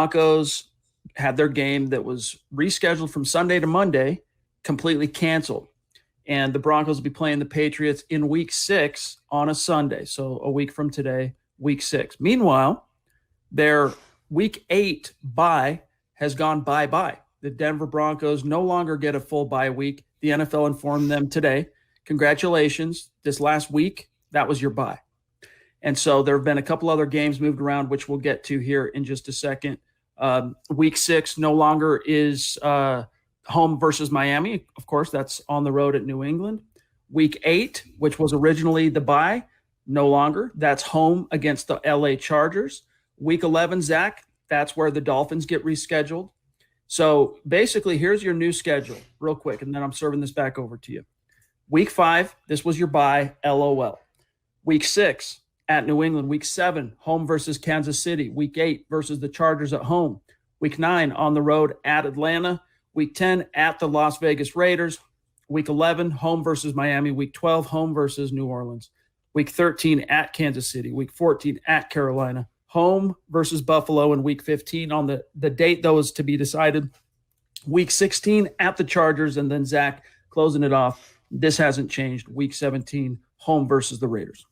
Broncos had their game that was rescheduled from Sunday to Monday, completely canceled. And the Broncos will be playing the Patriots in week 6 on a Sunday. So a week from today, week 6. Meanwhile, their week 8 bye has gone bye-bye. The Denver Broncos no longer get a full bye week. The NFL informed them today, congratulations, this last week, that was your bye. And so there have been a couple other games moved around, which we'll get to here in just a second. Week 6 no longer is home versus Miami. Of course, that's on the road at New England. Week 8, which was originally the bye, no longer. That's home against the LA Chargers. Week 11, Zack, that's where the Dolphins get rescheduled. So basically, here's your new schedule real quick, and then I'm serving this back over to you. Week 5, this was your bye, LOL. Week 6, at New England. Week 7, home versus Kansas City. Week 8 versus the Chargers at home. Week 9, on the road at Atlanta. Week 10, at the Las Vegas Raiders. Week 11, home versus Miami. Week 12, home versus New Orleans. Week 13, at Kansas City. Week 14, at Carolina. Home versus Buffalo in week 15 on the date, though, is to be decided. Week 16, at the Chargers. And then, Zach, closing it off, this hasn't changed. Week 17, home versus the Raiders.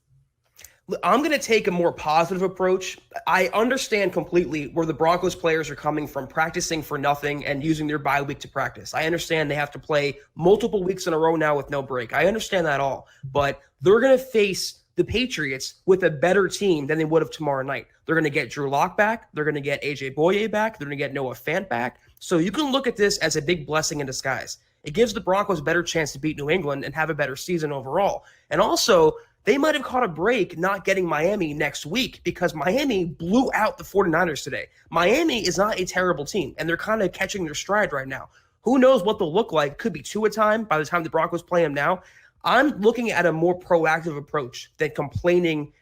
I'm going to take a more positive approach. I understand completely where the Broncos players are coming from, practicing for nothing and using their bye week to practice. I understand they have to play multiple weeks in a row now with no break. I understand that all. But they're going to face the Patriots with a better team than they would have tomorrow night. They're going to get Drew Lock back. They're going to get A.J. Boye back. They're going to get Noah Fant back. So you can look at this as a big blessing in disguise. It gives the Broncos a better chance to beat New England and have a better season overall. And also, they might have caught a break not getting Miami next week because Miami blew out the 49ers today. Miami is not a terrible team, and they're kind of catching their stride right now. Who knows what they'll look like? Could be 2 a time by the time the Broncos play them now. I'm looking at a more proactive approach than complaining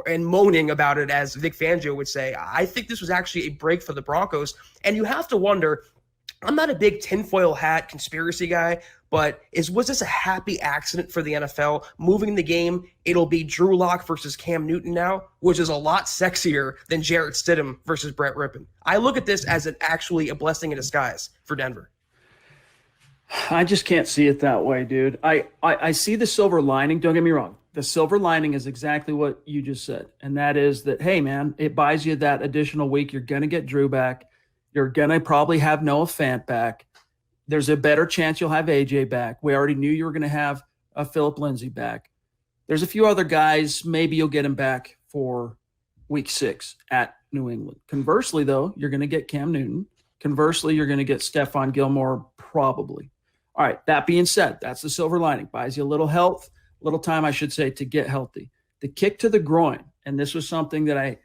and moaning about it, as Vic Fangio would say. I think this was actually a break for the Broncos, and you have to wonder, I'm not a big tinfoil hat conspiracy guy, but was this a happy accident for the NFL? Moving the game, it'll be Drew Lock versus Cam Newton now, which is a lot sexier than Jarrett Stidham versus Brett Rippon. I look at this as actually a blessing in disguise for Denver. I just can't see it that way, dude. I see the silver lining. Don't get me wrong. The silver lining is exactly what you just said, and that is that, hey, man, it buys you that additional week. You're going to get Drew back. You're going to probably have Noah Fant back. There's a better chance you'll have AJ back. We already knew you were going to have Philip Lindsay back. There's a few other guys. Maybe you'll get him back for week 6 at New England. Conversely, though, you're going to get Cam Newton. Conversely, you're going to get Stephon Gilmore probably. All right, that being said, that's the silver lining. Buys you a little health, little time, I should say, to get healthy. The kick to the groin, and this was something that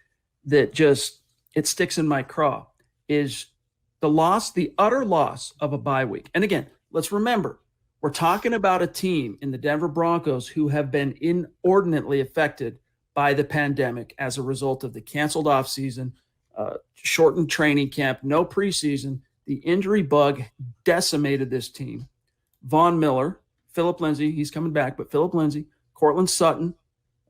it sticks in my craw, is the utter loss of a bye week. And again, let's remember, we're talking about a team in the Denver Broncos who have been inordinately affected by the pandemic as a result of the canceled offseason, shortened training camp, no preseason. The injury bug decimated this team. Von Miller, Philip Lindsay, he's coming back, but Philip Lindsay, Cortland Sutton,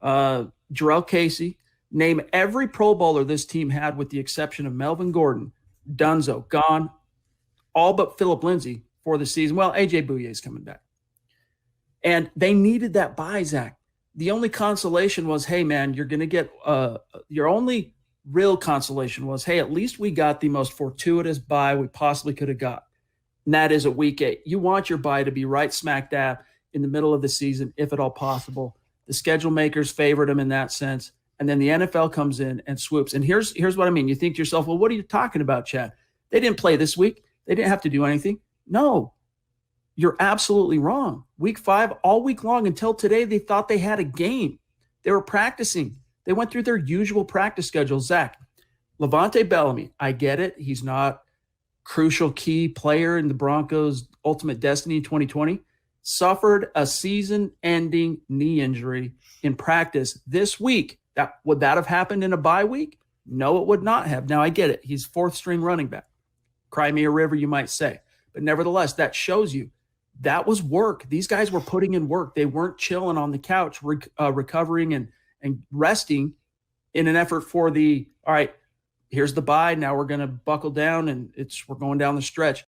Jarrell Casey, name every Pro Bowler this team had with the exception of Melvin Gordon, Dunzo, gone, all but Philip Lindsay for the season. Well, A.J. Bouye is coming back. And they needed that bye, Zach. The only consolation was, hey, man, you're going to get your only real consolation was, hey, at least we got the most fortuitous bye we possibly could have got. And that is at week 8. You want your bye to be right smack dab in the middle of the season, if at all possible. The schedule makers favored them in that sense. And then the NFL comes in and swoops. And here's what I mean. You think to yourself, well, what are you talking about, Chad? They didn't play this week. They didn't have to do anything. No, you're absolutely wrong. Week 5, all week long until today, they thought they had a game. They were practicing. They went through their usual practice schedule. Zach, Levante Bellamy, I get it. He's not crucial key player in the Broncos' ultimate destiny in 2020. Suffered a season-ending knee injury in practice this week. Would that have happened in a bye week? No, it would not have. Now, I get it. He's 4th-string running back. Cry me a river, you might say. But nevertheless, that shows you that was work. These guys were putting in work. They weren't chilling on the couch, recovering and resting in an effort for all right, here's the bye. Now we're going to buckle down and we're going down the stretch.